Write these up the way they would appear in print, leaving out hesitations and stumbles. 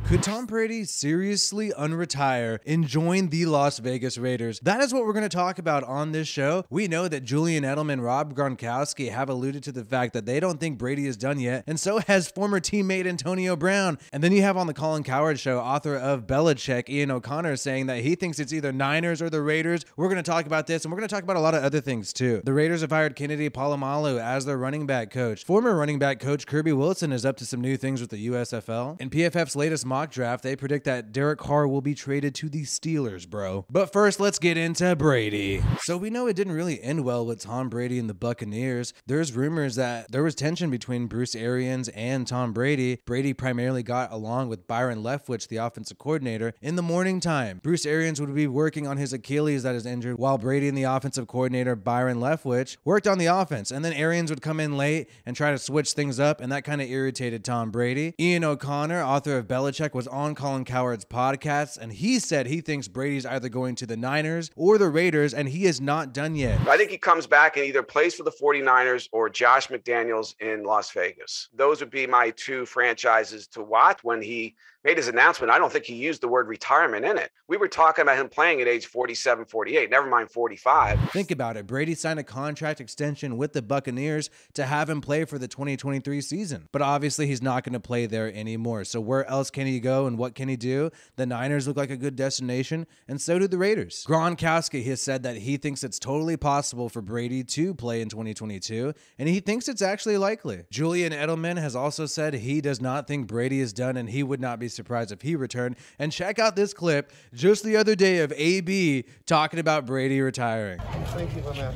Could Tom Brady seriously unretire and join the Las Vegas Raiders? That is what we're going to talk about on this show. We know that Julian Edelman and Rob Gronkowski have alluded to the fact that they don't think Brady is done yet, and so has former teammate Antonio Brown. And then you have on the Colin Cowherd Show, author of Belichick, Ian O'Connor, saying that he thinks it's either Niners or the Raiders. We're going to talk about this, and we're going to talk about a lot of other things too. The Raiders have hired Kennedy Polamalu as their running back coach. Former running back coach Kirby Wilson is up to some new things with the USFL. In PFF's latest mock draft, they predict that Derek Carr will be traded to the Steelers, bro. But first, let's get into Brady. So we know it didn't really end well with Tom Brady and the Buccaneers. There's rumors that there was tension between Bruce Arians and Tom Brady. Brady primarily got along with Byron Leftwich, the offensive coordinator, in the morning time. Bruce Arians would be working on his Achilles that is injured, while Brady and the offensive coordinator, Byron Leftwich, worked on the offense. And then Arians would come in late and try to switch things up, and that kind of irritated Tom Brady. Ian O'Connor, author of Belichick, was on Colin Cowherd's podcast, and he said he thinks Brady's either going to the Niners or the Raiders, and he is not done yet. I think he comes back and either plays for the 49ers or Josh McDaniels in Las Vegas. Those would be my two franchises to watch. When he made his announcement, I don't think he used the word retirement in it. We were talking about him playing at age 47, 48, never mind 45. Think about it. Brady signed a contract extension with the Buccaneers to have him play for the 2023 season. But obviously he's not going to play there anymore. So where else can he go and what can he do? The Niners look like a good destination, and so do the Raiders. Gronkowski has said that he thinks it's totally possible for Brady to play in 2022, and he thinks it's actually likely. Julian Edelman has also said he does not think Brady is done, and he would not be surprised if he returned. And check out this clip just the other day of AB talking about Brady retiring. Thank you, man.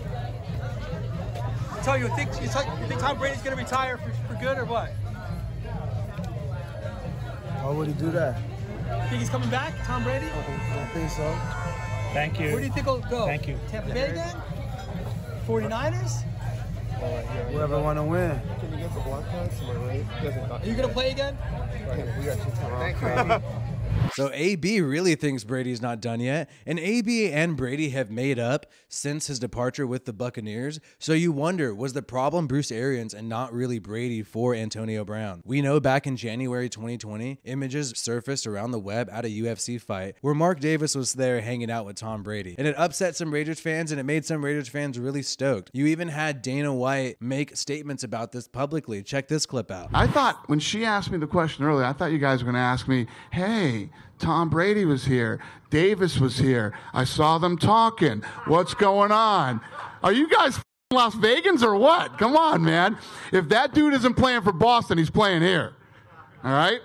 So you think Tom Brady's going to retire for good or what? Why would he do that? Think he's coming back, Tom Brady? I think so. Thank you. Where do you think he'll go? Thank you. Tampa Bay again? 49ers? Whoever want to win. Can you get the blood test? Am I right? Are you going to play again? We got you tomorrow. So AB really thinks Brady's not done yet, and AB and Brady have made up since his departure with the Buccaneers. So you wonder, was the problem Bruce Arians and not really Brady for Antonio Brown? We know back in January 2020, images surfaced around the web at a UFC fight where Mark Davis was there hanging out with Tom Brady, and it upset some Raiders fans, and it made some Raiders fans really stoked. You even had Dana White make statements about this publicly. Check this clip out. I thought when she asked me the question earlier, I thought you guys were going to ask me, hey, Tom Brady was here. Davis was here. I saw them talking. What's going on? Are you guys Las Vegans or what? Come on, man. If that dude isn't playing for Boston, he's playing here. All right?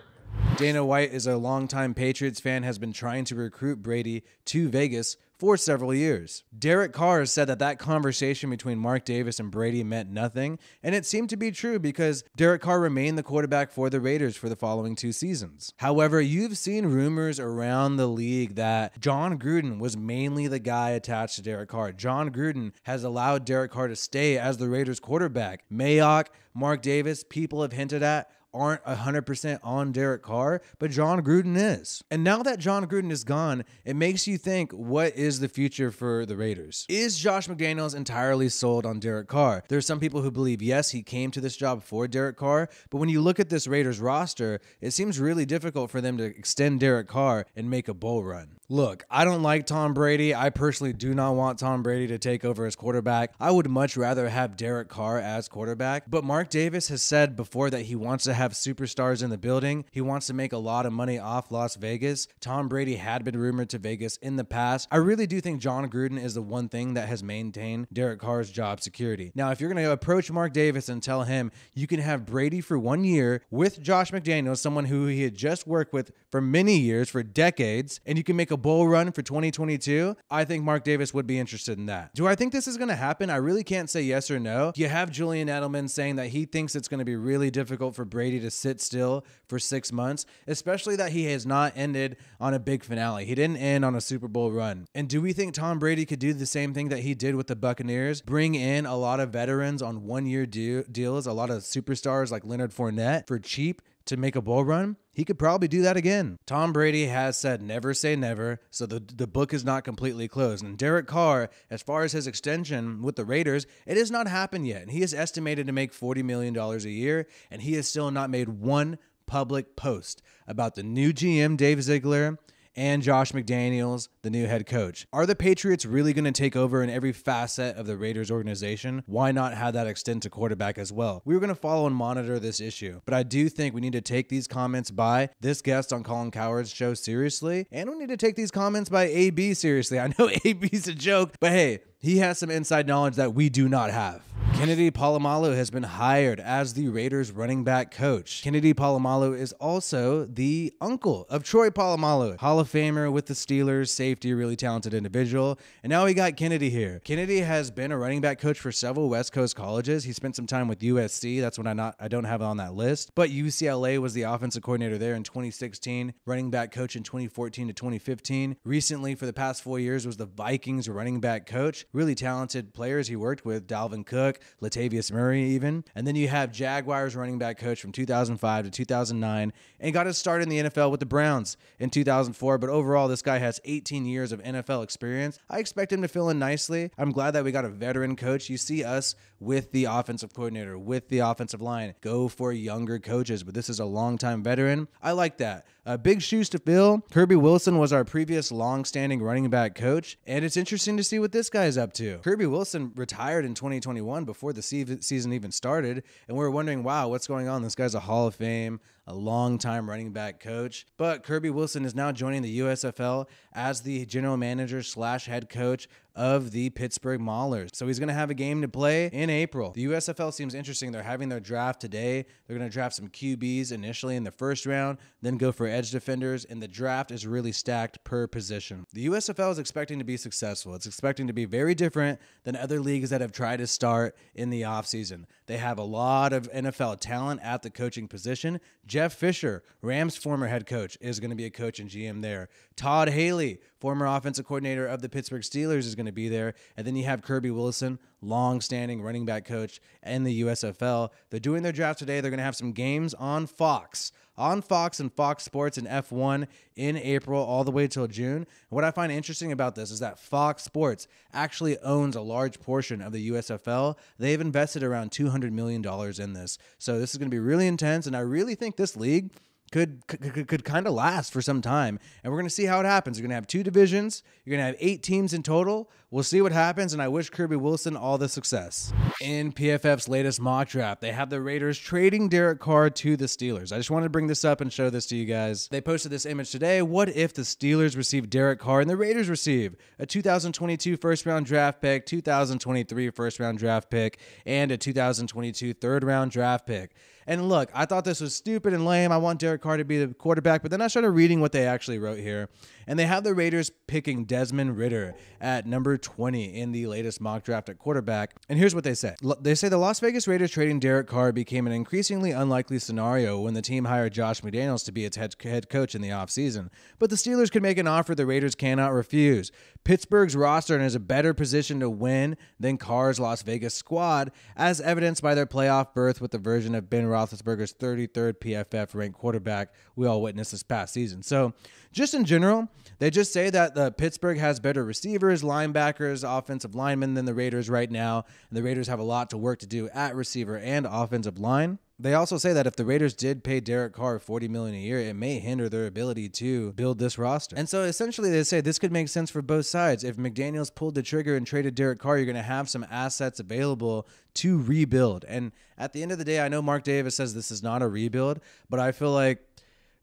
Dana White is a longtime Patriots fan, has been trying to recruit Brady to Vegas for several years. Derek Carr said that conversation between Mark Davis and Brady meant nothing, and it seemed to be true because Derek Carr remained the quarterback for the Raiders for the following 2 seasons. However, you've seen rumors around the league that John Gruden was mainly the guy attached to Derek Carr. John Gruden has allowed Derek Carr to stay as the Raiders quarterback. Mayock, Mark Davis, people have hinted at aren't 100% on Derek Carr, but John Gruden is. And now that John Gruden is gone, it makes you think, what is the future for the Raiders? Is Josh McDaniels entirely sold on Derek Carr? There's some people who believe, yes, he came to this job for Derek Carr, but when you look at this Raiders roster, it seems really difficult for them to extend Derek Carr and make a bowl run. Look, I don't like Tom Brady. I personally do not want Tom Brady to take over as quarterback. I would much rather have Derek Carr as quarterback. But Mark Davis has said before that he wants to have superstars in the building. He wants to make a lot of money off Las Vegas. Tom Brady had been rumored to Vegas in the past. I really do think John Gruden is the one thing that has maintained Derek Carr's job security. Now, if you're going to approach Mark Davis and tell him you can have Brady for 1 year with Josh McDaniels, someone who he had just worked with for many years, for decades, and you can make a bowl run for 2022, I think Mark Davis would be interested in that. Do I think this is going to happen? I really can't say yes or no. You have Julian Edelman saying that he thinks it's going to be really difficult for Brady to sit still for 6 months, especially that he has not ended on a big finale. He didn't end on a Super Bowl run. And do we think Tom Brady could do the same thing that he did with the Buccaneers? Bring in a lot of veterans on 1 year deals, a lot of superstars like Leonard Fournette for cheap to make a bowl run? He could probably do that again. Tom Brady has said never say never, so the book is not completely closed. And Derek Carr, as far as his extension with the Raiders, it has not happened yet. And he is estimated to make $40 million a year, and he has still not made one public post about the new GM, Dave Ziegler, and Josh McDaniels, the new head coach. Are the Patriots really going to take over in every facet of the Raiders organization? Why not have that extend to quarterback as well? We're going to follow and monitor this issue, but I do think we need to take these comments by this guest on Colin Cowherd's show seriously, and we need to take these comments by AB seriously. I know AB's a joke, but hey, he has some inside knowledge that we do not have. Kennedy Polamalu has been hired as the Raiders running back coach. Kennedy Polamalu is also the uncle of Troy Polamalu, Hall of Famer with the Steelers, safety, really talented individual. And now we got Kennedy here. Kennedy has been a running back coach for several West Coast colleges. He spent some time with USC. That's what I don't have it on that list. But UCLA was the offensive coordinator there in 2016, running back coach in 2014 to 2015. Recently, for the past 4 years, was the Vikings running back coach. Really talented players he worked with, Dalvin Cook, Latavius Murray even. And then you have Jaguars running back coach from 2005 to 2009 and got his start in the NFL with the Browns in 2004. But overall, this guy has 18 years of NFL experience. I expect him to fill in nicely. I'm glad that we got a veteran coach. You see us with the offensive coordinator, with the offensive line, go for younger coaches, but this is a longtime veteran. I like that. Big shoes to fill. Kirby Wilson was our previous long-standing running back coach, and it's interesting to see what this guy is up to. Kirby Wilson retired in 2021 before the season even started, and we were wondering, wow, what's going on? This guy's a Hall of Fame, a long-time running back coach. But Kirby Wilson is now joining the USFL as the general manager / head coach of the Pittsburgh Maulers. So he's going to have a game to play in April. The USFL seems interesting. They're having their draft today. They're going to draft some QBs initially in the first round, then go for edge defenders, and the draft is really stacked per position. The USFL is expecting to be successful. It's expecting to be very different than other leagues that have tried to start in the offseason. They have a lot of NFL talent at the coaching position. Jeff Fisher, Rams' former head coach, is going to be a coach and GM there. Todd Haley, former offensive coordinator of the Pittsburgh Steelers, is going to be there. And then you have Kirby Wilson, long-standing running back coach in the USFL. They're doing their draft today. They're going to have some games on Fox and Fox Sports and F1 in April all the way till June. And what I find interesting about this is that Fox Sports actually owns a large portion of the USFL. They've invested around $200 million in this. So this is going to be really intense, and I really think this league could kind of last for some time. And we're going to see how it happens. You're going to have 2 divisions. You're going to have 8 teams in total. We'll see what happens, and I wish Kirby Wilson all the success. In PFF's latest mock draft, they have the Raiders trading Derek Carr to the Steelers. I just wanted to bring this up and show this to you guys. They posted this image today. What if the Steelers receive Derek Carr and the Raiders receive a 2022 first-round draft pick, 2023 first-round draft pick, and a 2022 third-round draft pick? And look, I thought this was stupid and lame. I want Derek Carr to be the quarterback, but then I started reading what they actually wrote here. And they have the Raiders picking Desmond Ridder at number 20 in the latest mock draft at quarterback. And here's what they say. They say the Las Vegas Raiders trading Derek Carr became an increasingly unlikely scenario when the team hired Josh McDaniels to be its head coach in the offseason. But the Steelers could make an offer the Raiders cannot refuse. Pittsburgh's roster is a better position to win than Carr's Las Vegas squad, as evidenced by their playoff berth with the version of Ben Roethlisberger's 33rd PFF ranked quarterback we all witnessed this past season. So just in general, they just say that the Pittsburgh has better receivers, linebackers, offensive linemen than the Raiders right now, and the Raiders have a lot to work to do at receiver and offensive line. They also say that if the Raiders did pay Derek Carr $40 million a year, it may hinder their ability to build this roster. And so essentially they say this could make sense for both sides. If McDaniels pulled the trigger and traded Derek Carr, you're going to have some assets available to rebuild. And at the end of the day, I know Mark Davis says this is not a rebuild, but I feel like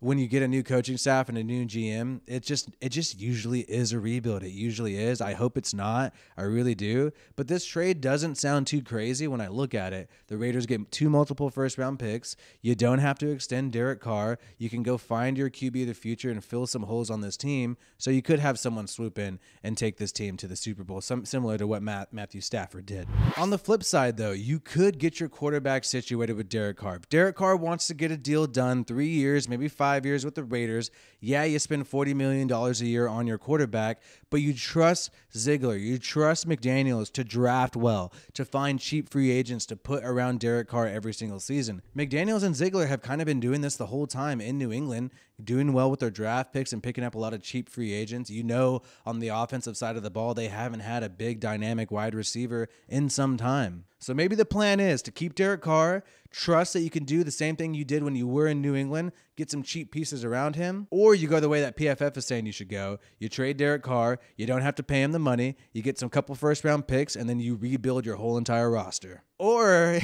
when you get a new coaching staff and a new GM, it just usually is a rebuild. It usually is. I hope it's not. I really do. But this trade doesn't sound too crazy when I look at it. The Raiders get 2 multiple first-round picks. You don't have to extend Derek Carr. You can go find your QB of the future and fill some holes on this team. So you could have someone swoop in and take this team to the Super Bowl, similar to what Matthew Stafford did. On the flip side, though, you could get your quarterback situated with Derek Carr. If Derek Carr wants to get a deal done, 3 years, maybe 5 years with the Raiders, yeah, you spend $40 million a year on your quarterback, but you trust Ziegler, you trust McDaniels to draft well, to find cheap free agents to put around Derek Carr every single season. McDaniels and Ziegler have kind of been doing this the whole time in New England, doing well with their draft picks and picking up a lot of cheap free agents. You know, on the offensive side of the ball, they haven't had a big dynamic wide receiver in some time. So maybe the plan is to keep Derek Carr, trust that you can do the same thing you did when you were in New England, get some cheap pieces around him, or you go the way that PFF is saying you should go. You trade Derek Carr, you don't have to pay him the money, you get some couple first-round picks, and then you rebuild your whole entire roster. Or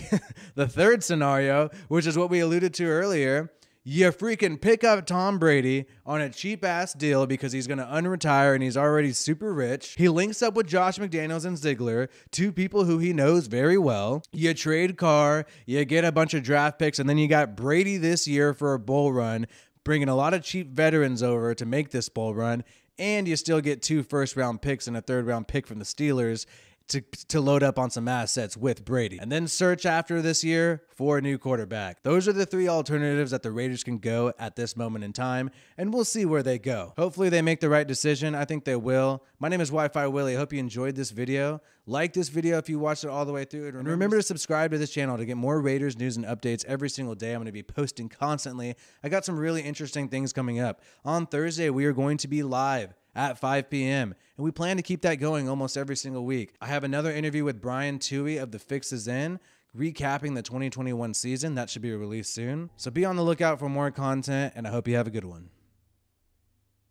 the third scenario, which is what we alluded to earlier, you freaking pick up Tom Brady on a cheap-ass deal because he's going to unretire and he's already super rich. He links up with Josh McDaniels and Ziegler, two people who he knows very well. You trade Carr, you get a bunch of draft picks, and then you got Brady this year for a bull run, bringing a lot of cheap veterans over to make this bull run, and you still get 2 first-round picks and a third-round pick from the Steelers to load up on some assets with Brady. And then search after this year for a new quarterback. Those are the 3 alternatives that the Raiders can go at this moment in time, and we'll see where they go. Hopefully they make the right decision. I think they will. My name is Wi-Fi Willie. I hope you enjoyed this video. Like this video if you watched it all the way through. And remember to subscribe to this channel to get more Raiders news and updates every single day. I'm going to be posting constantly. I got some really interesting things coming up. On Thursday, we are going to be live at 5 p.m. and we plan to keep that going almost every single week. I have another interview with Brian Toohey of The Fix Is In, recapping the 2021 season. That should be released soon. So be on the lookout for more content, and I hope you have a good one.